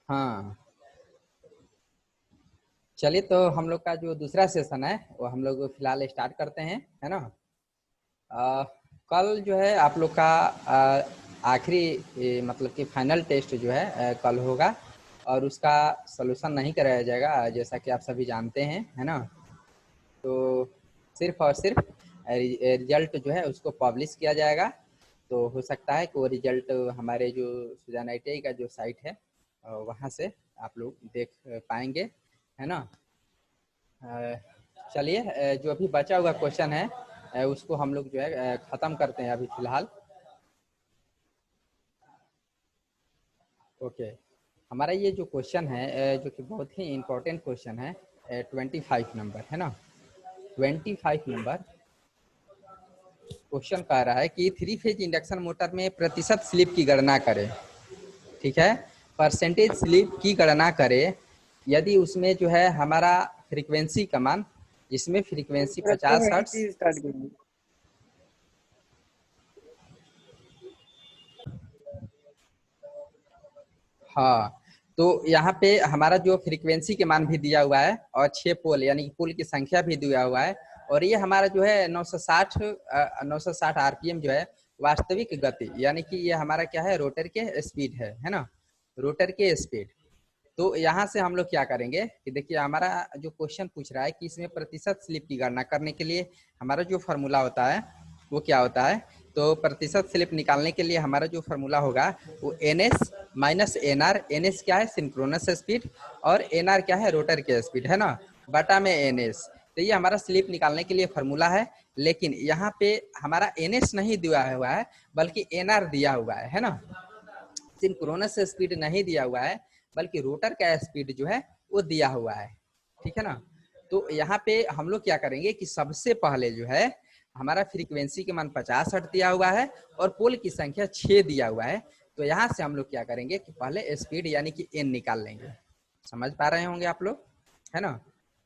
हाँ, चलिए तो हम लोग का जो दूसरा सेशन है वो हम लोग फिलहाल स्टार्ट करते हैं, है ना। अ, कल जो है आप लोग का आखिरी मतलब कि फाइनल टेस्ट जो है कल होगा और उसका सलूशन नहीं कराया जाएगा, जैसा कि आप सभी जानते हैं, है ना। तो सिर्फ और सिर्फ रिजल्ट जो है उसको पब्लिश किया जाएगा। तो हो सकता है कि वो रिजल्ट हमारे जो सुजान ITI का जो साइट है वहाँ से आप लोग देख पाएंगे, है ना। अ, चलिए, जो अभी बचा हुआ क्वेश्चन है उसको हम लोग जो है ख़त्म करते हैं अभी फ़िलहाल। ओके, हमारा ये जो क्वेश्चन है जो कि बहुत ही इम्पोर्टेंट क्वेश्चन है, 25 नंबर, है ना। 25 नंबर क्वेश्चन कह रहा है कि 3 फेज इंडक्शन मोटर में प्रतिशत स्लिप की गणना करें। ठीक है, परसेंटेज स्लिप की गणना करें यदि उसमें जो है हमारा फ्रीक्वेंसी का मान, जिसमें फ्रीक्वेंसी 50 हर्ट्ज। स्टार्ट करेंगे। हाँ, तो यहाँ पे हमारा जो फ्रीक्वेंसी के मान भी दिया हुआ है और 6 पोल यानी कि पोल की संख्या भी दिया हुआ है, और ये हमारा जो है 960 RPM जो है वास्तविक गति, यानी कि ये हमारा क्या है, रोटर के स्पीड है ना, रोटर के स्पीड। तो यहाँ से हम लोग क्या करेंगे कि देखिए हमारा जो क्वेश्चन पूछ रहा है कि इसमें प्रतिशत स्लिप की गणना करने के लिए हमारा जो फार्मूला होता है वो क्या होता है। तो प्रतिशत स्लिप निकालने के लिए हमारा जो फार्मूला होगा वो NS माइनस NR। NS क्या है, सिंक्रोनस स्पीड, और NR क्या है, रोटर के स्पीड, है ना, बटा में NS। तो ये हमारा स्लिप निकालने के लिए फार्मूला है, लेकिन यहाँ पे हमारा NS नहीं दिया हुआ है बल्कि NR दिया हुआ है ना। सिंक्रोनस स्पीड नहीं दिया हुआ है बल्कि रोटर का स्पीड जो है वो दिया हुआ है, ठीक है ना। तो यहाँ पे हम लोग क्या करेंगे कि सबसे पहले जो है हमारा फ्रीक्वेंसी के मान 50 हर्ट्ज दिया हुआ है और पोल की संख्या 6 दिया हुआ है। तो यहाँ से हम लोग क्या करेंगे कि पहले स्पीड यानी कि N निकाल लेंगे। समझ पा रहे होंगे आप लोग, है ना।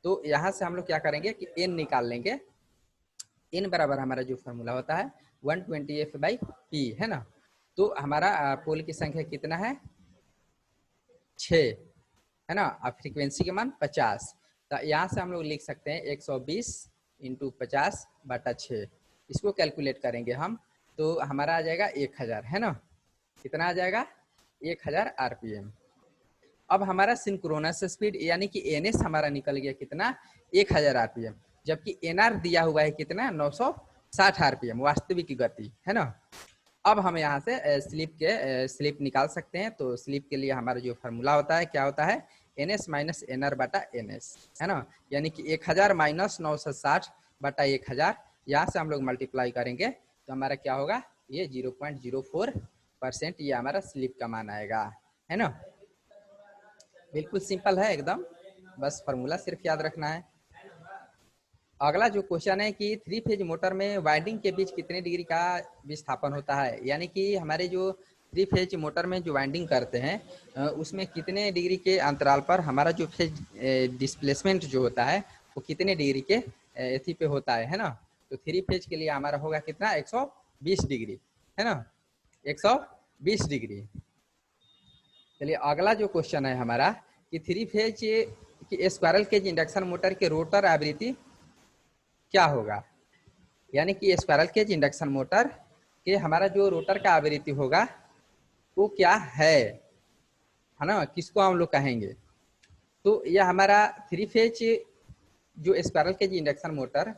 तो यहाँ से हम लोग क्या करेंगे कि N निकाल लेंगे। N बराबर हमारा जो फॉर्मूला होता है 120F/P, है ना। तो हमारा पोल की संख्या कितना है, 6, है ना। अब फ्रीक्वेंसी के मान 50, तो यहाँ से हम लोग लिख सकते हैं 120 इंटू 50/6। इसको कैलकुलेट करेंगे हम तो हमारा आ जाएगा 1000, है ना। कितना आ जाएगा, 1000 RPM। अब हमारा सिंक्रोनस स्पीड यानी कि NS हमारा निकल गया कितना, 1000 RPM, जबकि NR दिया हुआ है कितना, 960 RPM वास्तविक गति, है ना। अब हम यहाँ से स्लिप निकाल सकते हैं। तो स्लिप के लिए हमारा जो फार्मूला होता है क्या होता है, NS माइनस NR बटा NS, है ना। यानी कि 1000 माइनस 960 बटा 1000, यहाँ से हम लोग मल्टीप्लाई करेंगे तो हमारा क्या होगा, ये 0.04% ये हमारा स्लिप का मान आएगा, है ना। बिल्कुल सिंपल है एकदम, बस फार्मूला सिर्फ याद रखना है। अगला जो क्वेश्चन है कि 3 फेज मोटर में वाइंडिंग के बीच कितने डिग्री का विस्थापन होता है, यानी कि हमारे जो 3 फेज मोटर में जो वाइंडिंग करते हैं उसमें कितने डिग्री के अंतराल पर हमारा जो फेज डिस्प्लेसमेंट जो होता है वो कितने डिग्री के एथी पे होता है ना। तो 3 फेज के लिए हमारा होगा कितना, 120 डिग्री, है ना, 120 डिग्री। चलिए अगला जो क्वेश्चन है हमारा कि 3 फेज की स्क्वायरल केज इंडक्शन मोटर के रोटर आवृत्ति क्या होगा, यानी कि स्क्वायरल केज इंडक्शन मोटर के हमारा जो रोटर का आवृत्ति होगा वो क्या है ना, किसको हम लोग कहेंगे। तो यह हमारा 3 फेज जो स्क्वायरल केज इंडक्शन मोटर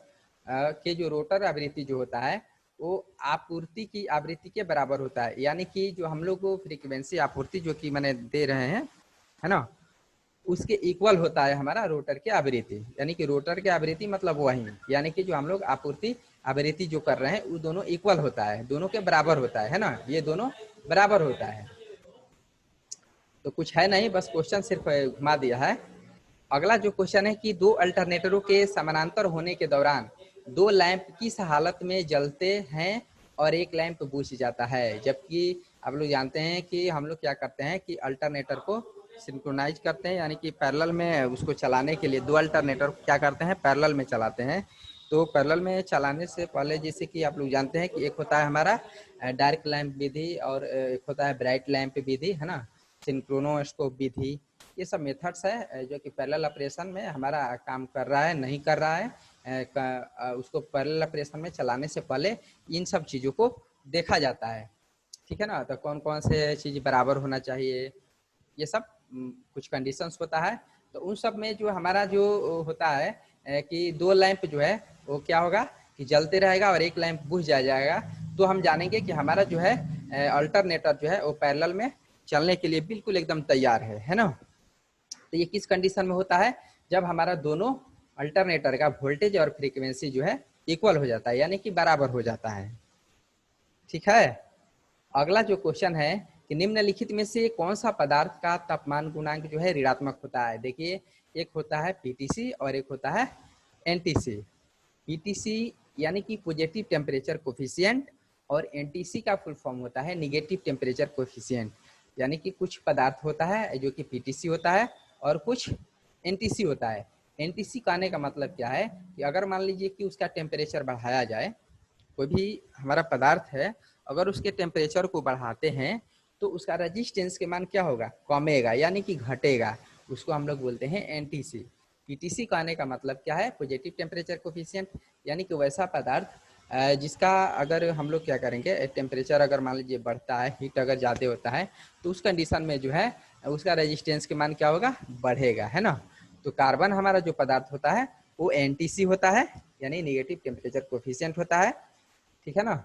के जो रोटर आवृत्ति जो होता है वो आपूर्ति की आवृत्ति के बराबर होता है, यानी कि जो हम लोग को फ्रीक्वेंसी आपूर्ति जो कि मैंने दे रहे हैं, है ना, उसके इक्वल होता है हमारा रोटर की आवृत्ति। यानी कि रोटर की आवृत्ति मतलब वही, यानी कि जो हम लोग आपूर्ति आवृत्ति जो कर रहे हैं वो दोनों इक्वल होता है, दोनों के बराबर होता है ना, ये दोनों बराबर होता है। तो कुछ है नहीं, बस क्वेश्चन सिर्फ घुमा दिया है। अगला जो क्वेश्चन है कि 2 अल्टरनेटरों के समानांतर होने के दौरान 2 लैंप किस हालत में जलते हैं और एक लैंप बुझ जाता है। जबकि आप लोग जानते हैं कि हम लोग क्या करते हैं कि अल्टरनेटर को सिंक्रोनाइज करते हैं, यानी कि पैरेलल में उसको चलाने के लिए 2 अल्टरनेटर क्या करते हैं, पैरेलल में चलाते हैं। तो पैरेलल में चलाने से पहले जैसे कि आप लोग जानते हैं कि एक होता है हमारा डार्क लैंप विधि और एक होता है ब्राइट लैंप विधि, है ना। सिंक्रोनोस्कोप विधि, ये सब मेथड्स है जो कि पैरेलल ऑपरेशन में हमारा काम कर रहा है नहीं कर रहा है, उसको पैरेलल ऑपरेशन में चलाने से पहले इन सब चीज़ों को देखा जाता है, ठीक है ना। तो कौन कौन से चीज़ बराबर होना चाहिए, ये सब कुछ कंडीशंस होता है। तो उन सब में जो हमारा जो होता है कि 2 लैंप जो है वो क्या होगा कि जलते रहेगा और एक लैंप बुझ जाएगा, तो हम जानेंगे कि हमारा जो है अल्टरनेटर जो है वो पैरेलल में चलने के लिए बिल्कुल एकदम तैयार है ना। तो ये किस कंडीशन में होता है, जब हमारा दोनों अल्टरनेटर का वोल्टेज और फ्रीक्वेंसी जो है इक्वल हो जाता है, यानी कि बराबर हो जाता है, ठीक है। अगला जो क्वेश्चन है कि निम्नलिखित में से कौन सा पदार्थ का तापमान गुणांक जो है ऋणात्मक होता है। देखिए, एक होता है पीटीसी और एक होता है एनटीसी। पीटीसी यानी कि पॉजिटिव टेम्परेचर कोफिशिएंट, और एनटीसी का फुल फॉर्म होता है निगेटिव टेम्परेचर कोफिशिएंट। यानी कि कुछ पदार्थ होता है जो कि पीटीसी होता है और कुछ एनटीसी होता है। एनटीसी कहने का मतलब क्या है कि अगर मान लीजिए कि उसका टेम्परेचर बढ़ाया जाए, कोई भी हमारा पदार्थ है अगर उसके टेम्परेचर को बढ़ाते हैं तो उसका रेजिस्टेंस के मान क्या होगा, कमेगा, यानी कि घटेगा, उसको हम लोग बोलते हैं एनटीसी। पीटीसी कहने का मतलब क्या है, पॉजिटिव टेम्परेचर कोफिशिएंट, यानी कि वैसा पदार्थ जिसका अगर हम लोग क्या करेंगे, टेम्परेचर अगर मान लीजिए बढ़ता है, हीट अगर ज़्यादा होता है, तो उस कंडीशन में जो है उसका रेजिस्टेंस के मान क्या होगा, बढ़ेगा, है ना। तो कार्बन हमारा जो पदार्थ होता है वो एनटीसी होता है, यानी निगेटिव टेम्परेचर कोफिशिएंट होता है, ठीक है ना।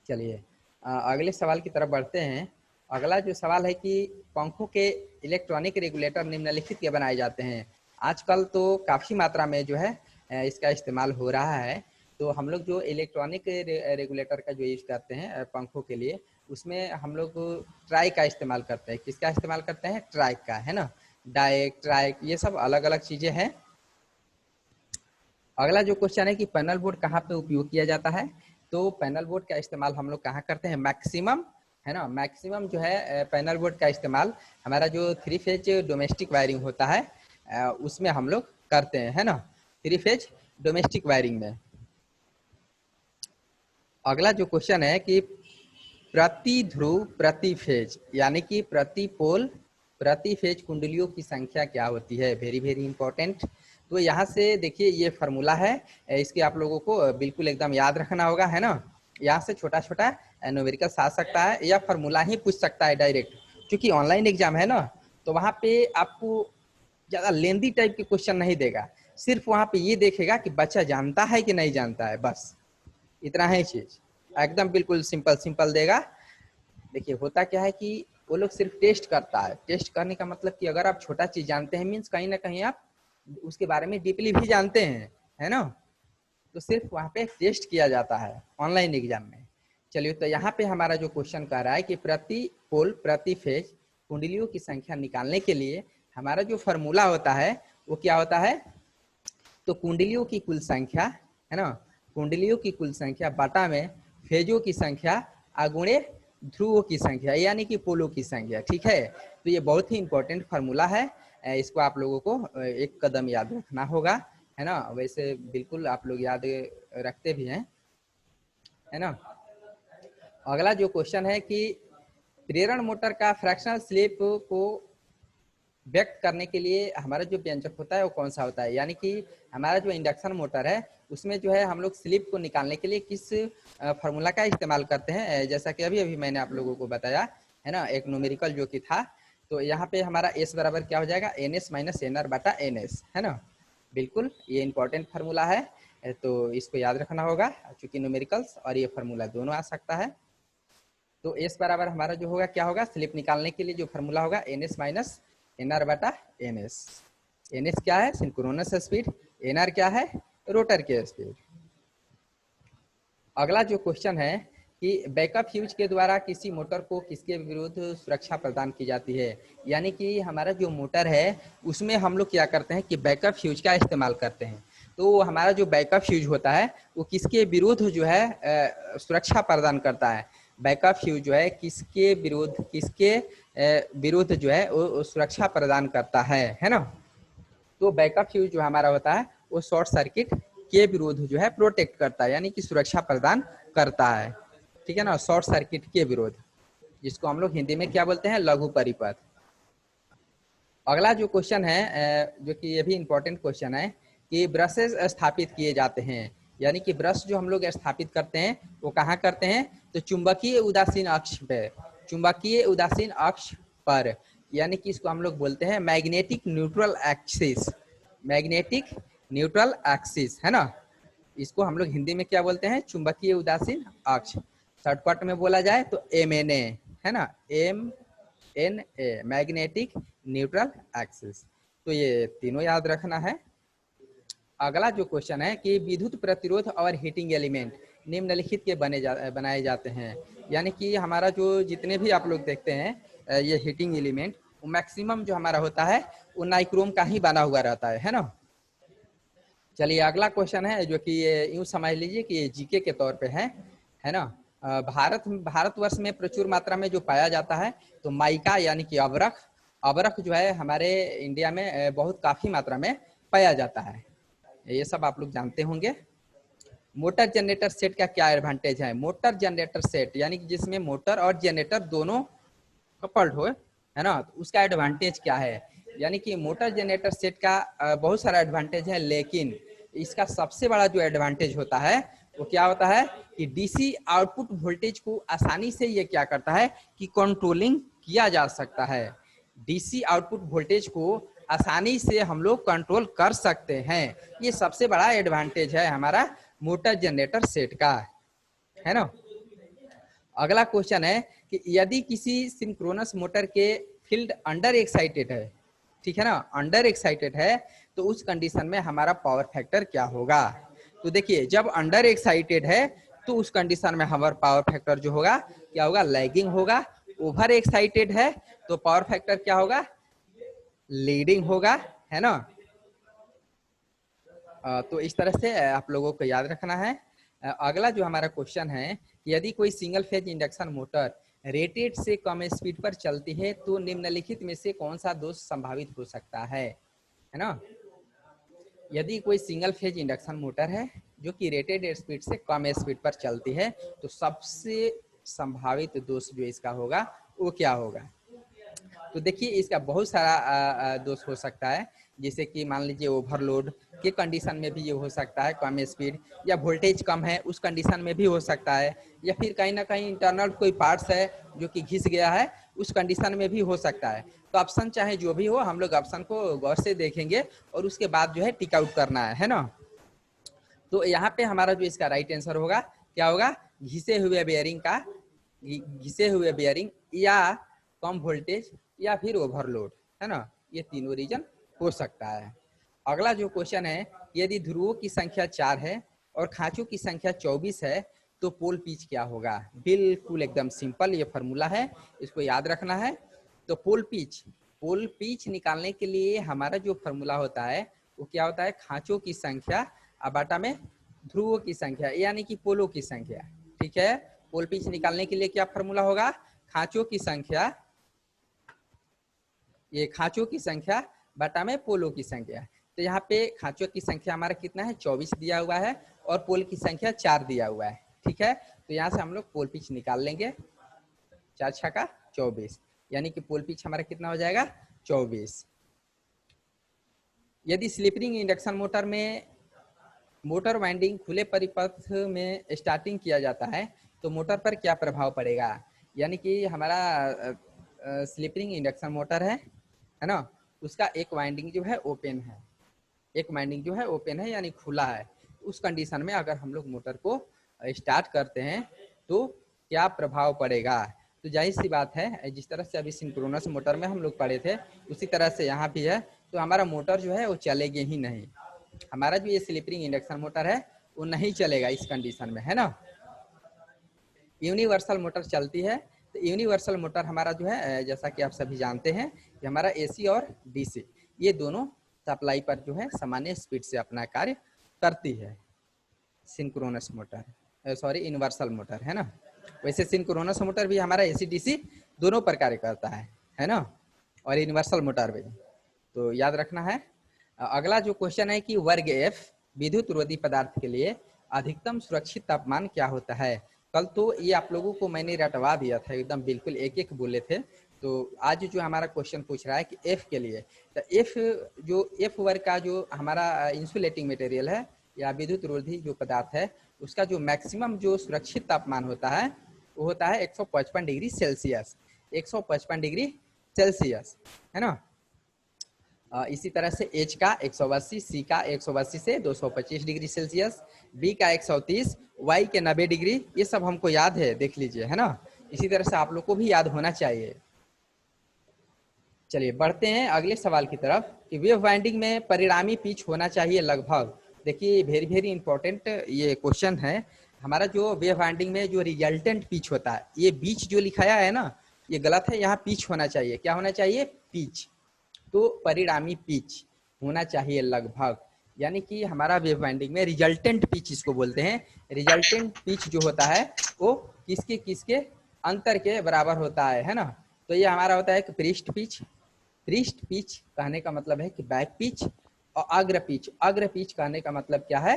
चलिए अगले सवाल की तरफ बढ़ते हैं। अगला जो सवाल है कि पंखों के इलेक्ट्रॉनिक रेगुलेटर निम्नलिखित के बनाए जाते हैं। आजकल तो काफ़ी मात्रा में जो है इसका इस्तेमाल हो रहा है। तो हम लोग जो इलेक्ट्रॉनिक रेगुलेटर का जो यूज़ करते हैं पंखों के लिए, उसमें हम लोग ट्राई का इस्तेमाल करते हैं। किसका इस्तेमाल करते हैं, ट्राई का, है ना। डाइक, ट्राइक, ये सब अलग अलग चीज़ें हैं। अगला जो क्वेश्चन है कि पैनल बोर्ड कहाँ पे उपयोग किया जाता है। तो पैनल बोर्ड का इस्तेमाल हम लोग कहाँ करते हैं, मैक्सिमम, है ना। मैक्सिमम जो है पैनल बोर्ड का इस्तेमाल हमारा जो 3 फेज डोमेस्टिक वायरिंग होता है उसमें हम लोग करते हैं, है ना, 3 फेज डोमेस्टिक वायरिंग में। अगला जो क्वेश्चन है कि प्रति ध्रुव प्रति फेज, यानी कि प्रति पोल प्रति फेज कुंडलियों की संख्या क्या होती है। Very very important. तो यहाँ से देखिए ये फार्मूला है, इसके आप लोगों को बिल्कुल एकदम याद रखना होगा, है ना। यहाँ से छोटा छोटा न्यूमेरिकल्स आ सकता है या फार्मूला ही पूछ सकता है डायरेक्ट, क्योंकि ऑनलाइन एग्जाम है ना, तो वहाँ पे आपको ज़्यादा लेंदी टाइप के क्वेश्चन नहीं देगा, सिर्फ वहाँ पे ये देखेगा कि बच्चा जानता है कि नहीं जानता है, बस इतना है चीज़। एकदम बिल्कुल सिंपल सिंपल देगा। देखिए होता क्या है कि वो लोग सिर्फ टेस्ट करता है। टेस्ट करने का मतलब कि अगर आप छोटा चीज जानते हैं, मीन्स कहीं ना कहीं आप उसके बारे में डीपली भी जानते हैं, है ना। तो सिर्फ वहाँ पे टेस्ट किया जाता है ऑनलाइन एग्जाम में। चलिए, तो यहाँ पे हमारा जो क्वेश्चन कह रहा है कि प्रति पोल प्रति फेज कुंडलियों की संख्या निकालने के लिए हमारा जो फॉर्मूला होता है वो क्या होता है, तो कुंडलियों की कुल संख्या, है ना, कुंडलियों की कुल संख्या बटा में फेजों की संख्या अगुणे ध्रुवों की संख्या, यानी कि पोलों की संख्या, ठीक है। तो ये बहुत ही इंपॉर्टेंट फार्मूला है, इसको आप लोगों को एक कदम याद रखना होगा, है ना। वैसे बिल्कुल आप लोग याद रखते भी हैं, है ना। अगला जो क्वेश्चन है कि प्रेरण मोटर का फ्रैक्शनल स्लिप को व्यक्त करने के लिए हमारा जो व्यंजक होता है वो कौन सा होता है। यानी कि हमारा जो इंडक्शन मोटर है उसमें जो है हम लोग स्लिप को निकालने के लिए किस फार्मूला का इस्तेमाल करते हैं। जैसा कि अभी अभी मैंने आप लोगों को बताया, है ना, एक न्यूमेरिकल जो कि था। तो यहाँ पे हमारा एस बराबर क्या हो जाएगा, N S minus N R बटा एन एस, है ना। बिल्कुल ये इंपॉर्टेंट फार्मूला है, तो इसको याद रखना होगा, चूंकि न्यूमेरिकल्स और ये फार्मूला दोनों आ सकता है। तो एस बराबर हमारा जो होगा क्या होगा, स्लिप निकालने के लिए जो फार्मूला होगा N S minus N R बटा एन एस। एन एस क्या है, सिंक्रोनस स्पीड, एन आर क्या है, रोटर की स्पीड। अगला जो क्वेश्चन है कि बैकअप फ्यूज के द्वारा किसी मोटर को किसके विरुद्ध सुरक्षा प्रदान की जाती है। यानी कि हमारा जो मोटर है उसमें हम लोग क्या करते हैं कि बैकअप फ्यूज का इस्तेमाल करते हैं। तो हमारा जो बैकअप फ्यूज होता है वो किसके विरुद्ध जो है सुरक्षा प्रदान करता है। बैकअप फ्यूज जो है किसके विरुद्ध जो है वो सुरक्षा प्रदान करता है ना। तो बैकअप फ्यूज जो हमारा होता है वो शॉर्ट सर्किट के विरुद्ध जो है प्रोटेक्ट करता है, यानी कि सुरक्षा प्रदान करता है, ठीक है ना, शॉर्ट सर्किट के विरुद्ध, जिसको हम लोग हिंदी में क्या बोलते हैं, लघु परिपथ। अगला जो क्वेश्चन है जो कि ये भी इम्पोर्टेंट क्वेश्चन है कि ब्रशेस स्थापित किए जाते हैं, यानी कि ब्रश जो हम लोग स्थापित करते हैं वो कहाँ करते हैं, तो चुंबकीय उदासीन अक्ष पे, चुंबकीय उदासीन अक्ष पर, यानी कि इसको हम लोग बोलते हैं magnetic neutral axis, magnetic neutral axis है ना। इसको हम लोग हिंदी में क्या बोलते हैं, चुंबकीय उदासीन अक्ष, शॉर्टकट में बोला जाए तो MNA है ना, MNA मैग्नेटिक न्यूट्रल एक्सिस। तो ये तीनों याद रखना है। अगला जो क्वेश्चन है कि विद्युत प्रतिरोध और हीटिंग एलिमेंट निम्नलिखित के बनाए जाते हैं, यानी कि हमारा जो जितने भी आप लोग देखते हैं ये हीटिंग एलिमेंट, वो मैक्सिमम जो हमारा होता है वो नाइक्रोम का ही बना हुआ रहता है ना। चलिए अगला क्वेश्चन है जो कि यूं समझ लीजिए कि ये जीके के तौर पे है ना। भारतवर्ष में प्रचुर मात्रा में जो पाया जाता है तो माइका यानी कि अबरख, अबरख जो है हमारे इंडिया में बहुत काफी मात्रा में पाया जाता है, ये सब आप लोग जानते होंगे। मोटर जनरेटर सेट का क्या एडवांटेज है, मोटर जनरेटर सेट यानी कि जिसमें मोटर और जनरेटर दोनों कपल्ड हो है ना, तो उसका एडवांटेज क्या है, यानी कि मोटर जनरेटर सेट का बहुत सारा एडवांटेज है, लेकिन इसका सबसे बड़ा जो एडवांटेज होता है वो क्या होता है कि डीसी आउटपुट वोल्टेज को आसानी से ये क्या करता है कि कंट्रोलिंग किया जा सकता है, डीसी आउटपुट वोल्टेज को आसानी से हम लोग कंट्रोल कर सकते हैं, ये सबसे बड़ा एडवांटेज है हमारा मोटर जनरेटर सेट का, है ना। अगला क्वेश्चन है कि यदि किसी सिंक्रोनस मोटर के फील्ड अंडर एक्साइटेड है, ठीक है ना, अंडर एक्साइटेड है, तो उस कंडीशन में हमारा पावर फैक्टर क्या होगा। तो देखिए जब अंडर एक्साइटेड है तो उस कंडीशन में हमारा पावर फैक्टर जो होगा क्या होगा, लैगिंग होगा। ओवर एक्साइटेड है तो पावर फैक्टर क्या होगा, लीडिंग होगा, है ना। तो इस तरह से आप लोगों को याद रखना है। अगला जो हमारा क्वेश्चन है, यदि कोई single phase induction motor rated से कम स्पीड पर चलती है तो निम्नलिखित में से कौन सा दोष संभावित हो सकता है ना। यदि कोई सिंगल फेज इंडक्शन मोटर है जो कि रेटेड स्पीड से कम स्पीड पर चलती है तो सबसे संभावित दोष जो इसका होगा वो क्या होगा। तो देखिए इसका बहुत सारा दोष हो सकता है, जैसे कि मान लीजिए ओवरलोड के कंडीशन में भी ये हो सकता है कम स्पीड, या वोल्टेज कम है उस कंडीशन में भी हो सकता है, या फिर कहीं ना कहीं इंटरनल कोई पार्ट्स है जो कि घिस गया है उस कंडीशन में भी हो सकता है। तो ऑप्शन चाहे जो भी हो हम लोग ऑप्शन को गौर से देखेंगे और उसके बाद जो है टिक आउट करना है ना। तो यहाँ पे हमारा जो इसका राइट आंसर होगा क्या होगा, घिसे हुए बेयरिंग का, घिसे हुए बेयरिंग या कम वोल्टेज या फिर ओवरलोड, है ना, ये तीनों रीजन हो सकता है। अगला जो क्वेश्चन है, यदि ध्रुवों की संख्या 4 है और खांचों की संख्या 24 है तो पोल पिच क्या होगा। बिल्कुल एकदम सिंपल ये फॉर्मूला है, इसको याद रखना है। तो पोल पिच निकालने के लिए हमारा जो फॉर्मूला होता है वो क्या होता है, खांचों की संख्या बाटा में ध्रुवों की संख्या यानी कि पोलों की संख्या, ठीक है। पोल पिच निकालने के लिए क्या फॉर्मूला होगा, खांचों की संख्या, ये खांचों की संख्या बटा में पोलों की संख्या। तो यहाँ पे खांचों की संख्या हमारा कितना है 24 दिया हुआ है और पोल की संख्या 4 दिया हुआ है, ठीक है। तो यहाँ से हम लोग पोल पिच निकाल लेंगे, 4 छक्का 24, यानी कि पोल पिच हमारा कितना हो जाएगा 24। यदि स्लिप रिंग इंडक्शन मोटर में मोटर वाइंडिंग खुले परिपथ में स्टार्टिंग किया जाता है तो मोटर पर क्या प्रभाव पड़ेगा, यानी कि हमारा स्लिप रिंग इंडक्शन मोटर है ना, उसका एक वाइंडिंग जो है ओपन है, एक वाइंडिंग जो है ओपन है यानी खुला है। उस कंडीशन में अगर हम लोग मोटर को स्टार्ट करते हैं तो क्या प्रभाव पड़ेगा। तो जाहिर सी बात है जिस तरह से अभी सिंक्रोनस मोटर में हम लोग पढ़े थे उसी तरह से यहाँ भी है, तो हमारा मोटर जो है वो चलेगी ही नहीं, हमारा जो ये स्लिप रिंग इंडक्शन मोटर है वो नहीं चलेगा इस कंडीशन में, है ना। यूनिवर्सल मोटर चलती है, तो यूनिवर्सल मोटर हमारा जो है जैसा कि आप सभी जानते हैं कि हमारा एसी और डीसी ये दोनों सप्लाई पर जो है सामान्य स्पीड से अपना कार्य करती है। Synchronous motor sorry universal motor, है ना। वैसे सिंक्रोनस मोटर भी हमारा एसी डीसी दोनों पर कार्य करता है ना, और इन्वर्सल मोटर भी, तो याद रखना है। अगला जो क्वेश्चन है कि वर्ग एफ विद्युत रोधी पदार्थ के लिए अधिकतम सुरक्षित तापमान क्या होता है। कल तो ये आप लोगों को मैंने रटवा दिया था एकदम बिल्कुल एक एक बोले थे, तो आज जो हमारा क्वेश्चन पूछ रहा है कि एफ के लिए, तो एफ वर्ग का जो हमारा इंसुलेटिंग मटेरियल है या विद्युत रोधी जो पदार्थ है, उसका जो मैक्सिमम जो सुरक्षित तापमान होता है वो होता है 155 डिग्री सेल्सियस, 155 डिग्री सेल्सियस, है ना। इसी तरह से H का 180, C का 180 से 225 डिग्री सेल्सियस, B का 130, Y के 90 डिग्री, ये सब हमको याद है, देख लीजिए, है ना। इसी तरह से आप लोग को भी याद होना चाहिए। चलिए बढ़ते हैं अगले सवाल की तरफ कि वेव वाइंडिंग में परिणामी पिच होना चाहिए लगभग। देखिए वेरी वेरी इंपॉर्टेंट ये क्वेश्चन है। हमारा जो वेव वाइंडिंग में जो रिजल्टेंट पिच होता है, ये बीच जो लिखाया है ना, ये गलत है, यहाँ पिच होना चाहिए। क्या होना चाहिए? पिच। तो परिणामी पिच होना चाहिए लगभग, यानी कि हमारा वेव वाइंडिंग में रिजल्टेंट पिच इसको बोलते हैं। रिजल्टेंट पिच जो होता है वो किसके किसके अंतर के बराबर होता है ना। तो ये हमारा होता है कि पृष्ठ पिच। पृष्ठ पिच कहने का मतलब है कि बैक पिच, और अग्र पिच, अग्र पिच कहने का मतलब क्या है?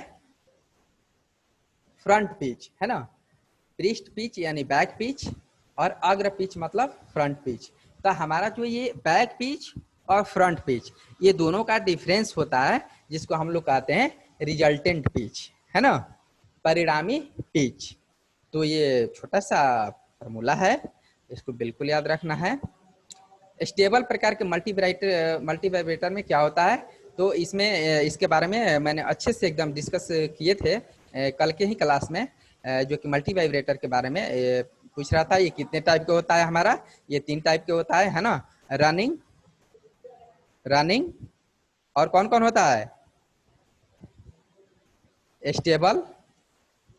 फ्रंट पिच, है ना। पृष्ठ पिच यानी बैक पिच, और अग्र पिच मतलब फ्रंट पिच। तो हमारा जो ये बैक पिच और फ्रंट पिच, ये दोनों का डिफरेंस होता है, जिसको हम लोग कहते हैं रिजल्टेंट पिच, है ना, परिणामी पिच। तो ये छोटा सा फॉर्मूला है, इसको बिल्कुल याद रखना है। स्टेबल प्रकार के मल्टीवाइब्रेटर में क्या होता है, तो इसमें इसके बारे में मैंने अच्छे से एकदम डिस्कस किए थे कल के ही क्लास में, जो कि मल्टीवाइब्रेटर के बारे में पूछ रहा था। ये कितने टाइप का होता है हमारा? ये 3 टाइप के होता है ना। रनिंग, रनिंग, और कौन कौन होता है? स्टेबल,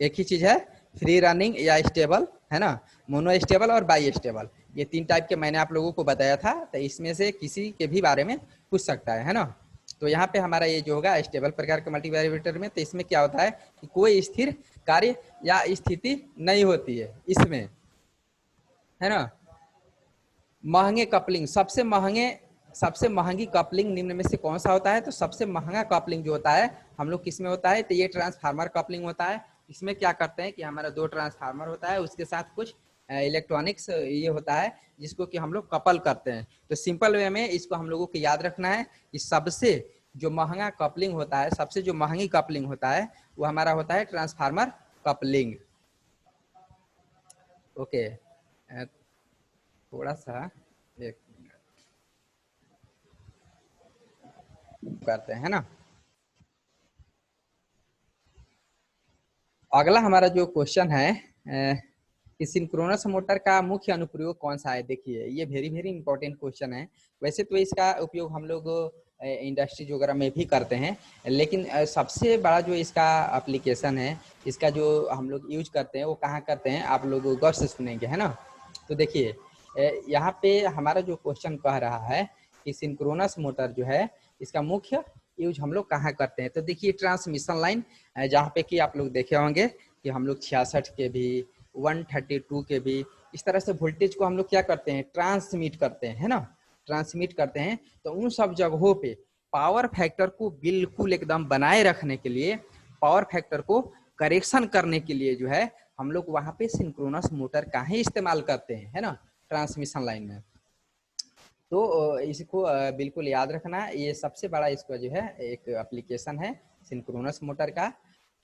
एक ही चीज है, फ्री रनिंग या स्टेबल, है ना, मोनो स्टेबल और बाई स्टेबल। ये 3 टाइप के मैंने आप लोगों को बताया था। तो इसमें से किसी के भी बारे में पूछ सकता है ना। तो यहाँ पे हमारा ये जो होगा स्टेबल प्रकार के मल्टीवाइब्रेटर में, तो इसमें क्या होता है कि कोई स्थिर कार्य या स्थिति नहीं होती है इसमें, है ना। महंगे कपलिंग, सबसे महंगी कपलिंग निम्न में से कौन सा होता है? तो सबसे महंगा कपलिंग जो होता है हम लोग किस में होता है? तो ये ट्रांसफार्मर कपलिंग होता है। इसमें क्या करते हैं कि हमारा 2 ट्रांसफार्मर होता है, उसके साथ कुछ इलेक्ट्रॉनिक्स ये होता है, जिसको कि हम लोग कपल करते हैं। तो सिंपल वे में इसको हम लोगों को याद रखना है कि सबसे जो महंगा कपलिंग होता है, सबसे जो महंगी कपलिंग होता है, वो हमारा होता है ट्रांसफार्मर कपलिंग। ओके, थोड़ा सा एक करते हैं ना। अगला हमारा जो क्वेश्चन है कि सिंक्रोनस मोटर का मुख्य अनुप्रयोग कौन सा है? देखिए ये वेरी वेरी इंपॉर्टेंट क्वेश्चन है। वैसे तो इसका उपयोग हम लोग इंडस्ट्री वगैरह में भी करते हैं, लेकिन सबसे बड़ा जो इसका एप्लीकेशन है, इसका जो हम लोग यूज करते हैं, वो कहाँ करते हैं आप लोग गौर से सुनेंगे, है ना। तो देखिए यहाँ पे हमारा जो क्वेश्चन कह रहा है कि सिंक्रोनस मोटर जो है, इसका मुख्य यूज हम लोग कहाँ करते हैं? तो देखिए ट्रांसमिशन लाइन, जहाँ पे कि आप लोग देखे होंगे कि हम लोग 66 के भी, 132 के भी, इस तरह से वोल्टेज को हम लोग क्या करते हैं? ट्रांसमिट करते हैं, है ना, ट्रांसमिट करते हैं। तो उन सब जगहों पे पावर फैक्टर को बिल्कुल एकदम बनाए रखने के लिए, पावर फैक्टर को करेक्शन करने के लिए जो है, हम लोग वहाँ पे सिंक्रोनस मोटर का ही इस्तेमाल करते हैं, है ना, ट्रांसमिशन लाइन में। तो इसको बिल्कुल याद रखना, ये सबसे बड़ा इसका जो है एक एप्लीकेशन है सिंक्रोनस मोटर का।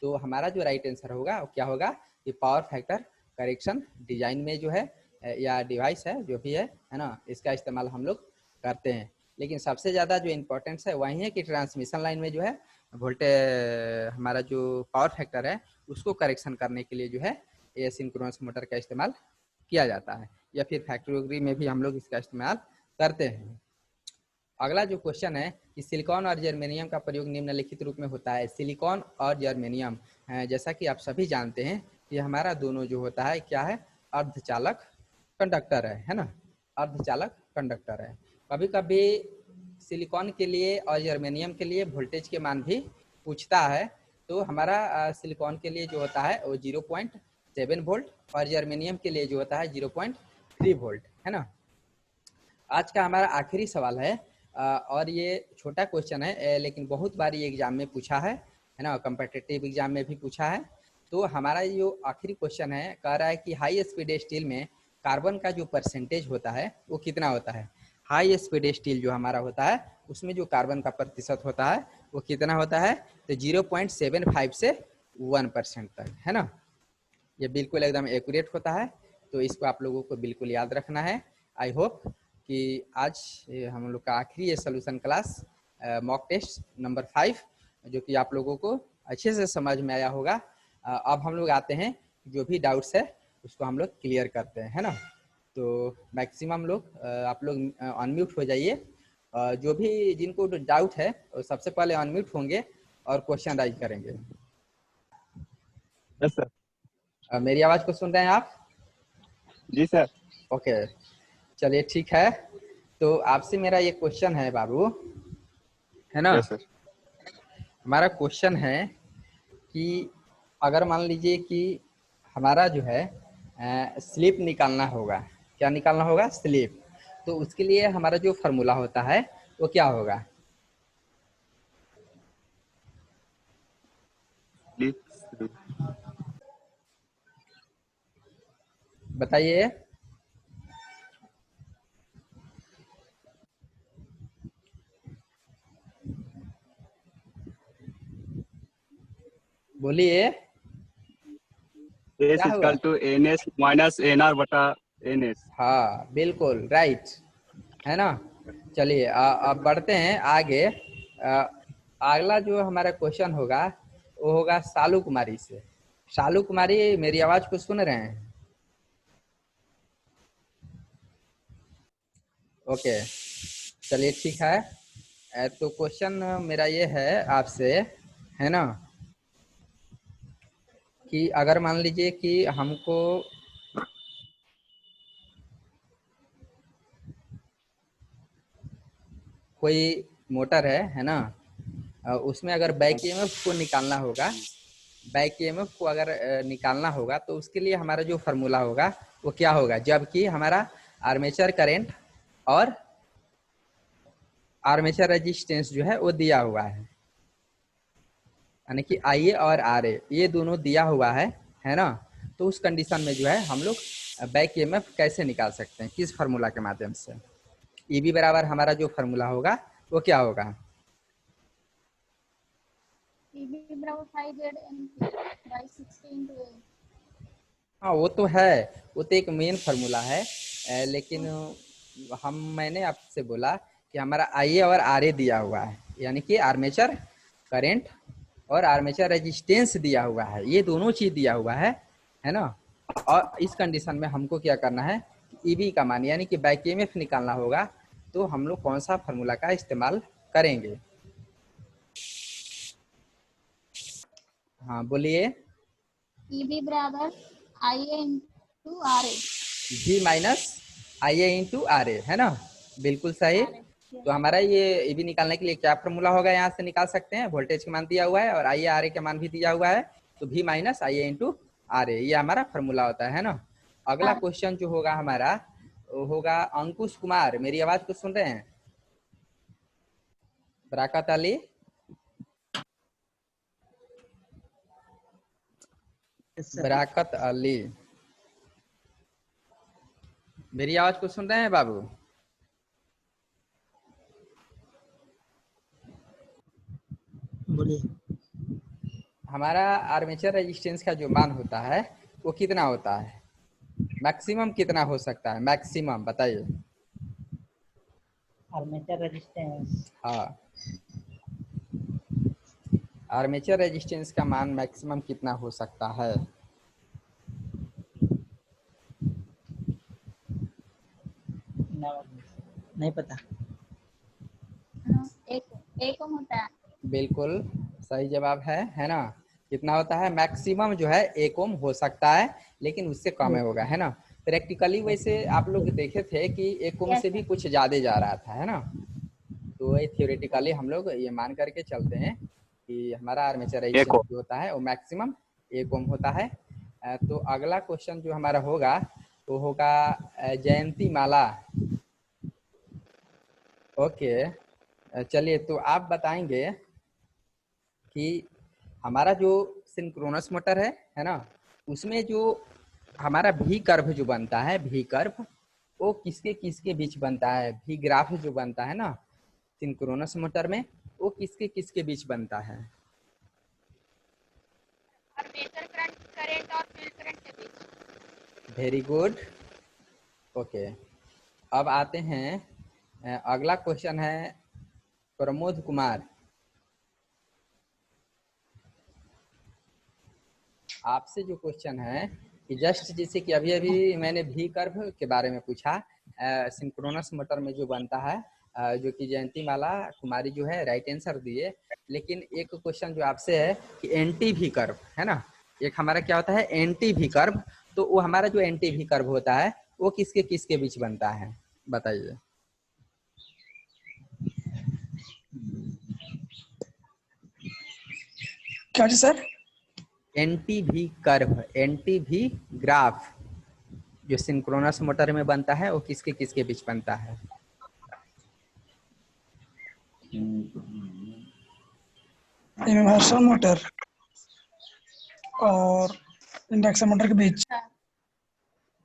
तो हमारा जो राइट आंसर होगा वो क्या होगा कि पावर फैक्टर करेक्शन डिजाइन में जो है या डिवाइस है जो भी है ना, इसका इस्तेमाल हम लोग करते हैं। लेकिन सबसे ज़्यादा जो इम्पोर्टेंस है वही है कि ट्रांसमिशन लाइन में जो है हमारा जो पावर फैक्टर है उसको करेक्शन करने के लिए जो है ये सिंक्रोनस मोटर का इस्तेमाल किया जाता है, या फिर फैक्ट्री में भी हम लोग इसका इस्तेमाल करते हैं। अगला जो क्वेश्चन है कि सिलिकॉन और जर्मेनियम का प्रयोग निम्नलिखित रूप में होता है। सिलिकॉन और जर्मेनियम, जैसा कि आप सभी जानते हैं कि हमारा दोनों जो होता है क्या है? अर्धचालक कंडक्टर है ना, अर्धचालक कंडक्टर है। कभी कभी सिलिकॉन के लिए और जर्मेनियम के लिए वोल्टेज के मान भी पूछता है। तो हमारा सिलिकॉन के लिए जो होता है वो 0.7 वोल्ट, और जर्मेनियम के लिए जो होता है 0.3 वोल्ट, है ना। आज का हमारा आखिरी सवाल है, और ये छोटा क्वेश्चन है, लेकिन बहुत बार ये एग्जाम में पूछा है ना, कम्पिटिटिव एग्जाम में भी पूछा है। तो हमारा जो आखिरी क्वेश्चन है, कह रहा है कि हाई स्पीड स्टील में कार्बन का जो परसेंटेज होता है वो कितना होता है। हाई स्पीड स्टील जो हमारा होता है उसमें जो कार्बन का प्रतिशत होता है वो कितना होता है, तो 0.75 से 1% तक, है ना। ये बिल्कुल एकदम एक्यूरेट होता है, तो इसको आप लोगों को बिल्कुल याद रखना है। आई होप कि आज हम लोग का आखिरी ये solution class mock test number 5 जो कि आप लोगों को अच्छे से समझ में आया होगा। अब हम लोग आते हैं, जो भी डाउट्स है उसको हम लोग क्लियर करते हैं, है ना। तो मैक्सिमम लोग आप लोग अनम्यूट हो जाइए, जो भी जिनको डाउट है वो सबसे पहले अनम्यूट होंगे और क्वेश्चन राइज करेंगे। Yes sir. मेरी आवाज को सुन रहे हैं आप? जी सर। ओके, चलिए ठीक है। तो आपसे मेरा ये क्वेश्चन है बाबू, है ना। Yes sir. हमारा क्वेश्चन है कि अगर मान लीजिए कि हमारा जो है स्लिप निकालना होगा, क्या निकालना होगा, स्लिप। तो उसके लिए हमारा जो फार्मूला होता है वो क्या होगा, बताइए। बोलिए, एस क्या हुआ? Equal to N S minus N R बटा एन एस। हाँ बिल्कुल राइट, है ना। चलिए अब बढ़ते हैं आगे। अगला जो हमारा क्वेश्चन होगा वो होगा शालू कुमारी से। शालू कुमारी मेरी आवाज को सुन रहे हैं? ओके, चलिए ठीक है। तो क्वेश्चन मेरा ये है आपसे, है ना, कि अगर मान लीजिए कि हमको कोई मोटर है ना, उसमें अगर बैक ईएमएफ को निकालना होगा, बैक ईएमएफ को अगर निकालना होगा तो उसके लिए हमारा जो फार्मूला होगा वो क्या होगा, जबकि हमारा आर्मेचर करंट और आर्मेचर रेजिस्टेंस जो है वो दिया हुआ यानी कि IA और RA ये दोनों दिया हुआ है ना। तो उस कंडीशन में जो है हम लोग बैक ईएमएफ कैसे निकाल सकते हैं, किस फार्मूला के माध्यम से। EB बराबर हमारा जो फार्मूला होगा वो क्या होगा, EB बराबर 5ZN/60 × A। हाँ वो तो है, वो तो एक मेन फार्मूला है। लेकिन मैंने आपसे बोला कि हमारा IA और RA दिया हुआ है, यानी कि आर्मेचर करंट और आर्मेचर रेजिस्टेंस दिया हुआ है, ये दोनों चीज दिया हुआ है ना। और इस कंडीशन में हमको क्या करना है, EB का मान यानी कि बैक ईएमएफ निकालना होगा। तो हम लोग कौन सा फार्मूला का इस्तेमाल करेंगे, हाँ बोलिए। EB बराबर IA × RA। V minus IA into RA, है ना, बिल्कुल सही। तो हमारा ये EB निकालने के लिए क्या फार्मूला होगा, यहाँ से निकाल सकते हैं, वोल्टेज का मान दिया हुआ है और IA RA का मान भी दिया हुआ है, तो V minus IA into RA ये हमारा फार्मूला होता है ना। अगला क्वेश्चन जो होगा हमारा वो होगा अंकुश कुमार, मेरी आवाज को सुन रहे हैं? बराकत अली, बराकत अली, मेरी आवाज को सुन रहे हैं बाबू? बोलिए। हमारा आर्मेचर रेजिस्टेंस का जो मान होता है वो कितना होता है, मैक्सिमम कितना हो सकता है, मैक्सिमम बताइए। आर्मेचर रेजिस्टेंस हाँ, आर्मेचर रेजिस्टेंस का मान मैक्सिमम कितना हो सकता है? नहीं पता। एक ओम होता है। बिल्कुल सही जवाब है ना। कितना होता है, मैक्सिमम जो है 1 ओम हो सकता है, लेकिन उससे कम होगा, है ना। प्रैक्टिकली वैसे आप लोग देखे थे कि 1 ओम से भी कुछ ज्यादा जा रहा था, है ना। तो ये थियोरेटिकली हम लोग ये मान करके चलते हैं कि हमारा आर्मेचर रेजिस्टेंस जो होता है वो मैक्सिमम 1 ओम होता है। तो अगला क्वेश्चन जो हमारा होगा वो होगा जयंती माला। ओके, चलिए तो आप बताएंगे कि हमारा जो सिंक्रोनस मोटर है ना, उसमें जो हमारा भी कर्व जो बनता है, भी कर्व वो किसके किसके बीच बनता है? भी ग्राफ जो बनता है ना सिंक्रोनस मोटर में, वो किसके किसके बीच बनता है? आर्मेचर करंट और फील्ड करंट के बीच। Very good. ओके, अब आते हैं अगला क्वेश्चन है प्रमोद कुमार, आपसे जो क्वेश्चन है कि जस्ट जैसे कि अभी अभी मैंने भी कर्व के बारे में पूछा, सिंक्रोनस मोटर में जो बनता है, जो कि जयंती माला कुमारी जो है राइट आंसर दिए। लेकिन एक क्वेश्चन जो आपसे है कि एंटी भी कर्व है ना, एक हमारा क्या होता है एंटी भी कर्व, तो वो हमारा जो एंटी भी कर्व होता है वो किसके किसके बीच बनता है, बताइए। क्या जी सर? एंटी भी कर्व, एंटी भी ग्राफ जो सिंक्रोनस मोटर में बनता है वो किसके किसके बीच बनता है? यूनिवर्सल मोटर और इंडक्शन मोटर के बीच।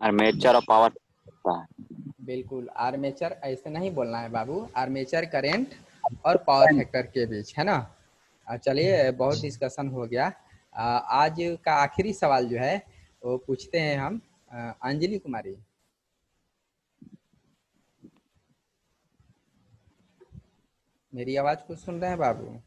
आर्मेचर और पावर होता है। बिल्कुल, आर्मेचर ऐसे नहीं बोलना है बाबू, आर्मेचर करंट और पावर फैक्टर के बीच, है ना। चलिए बहुत डिस्कशन हो गया। आज का आखिरी सवाल जो है वो पूछते हैं हम अंजलि कुमारी। मेरी आवाज को सुन रहे हैं बाबू?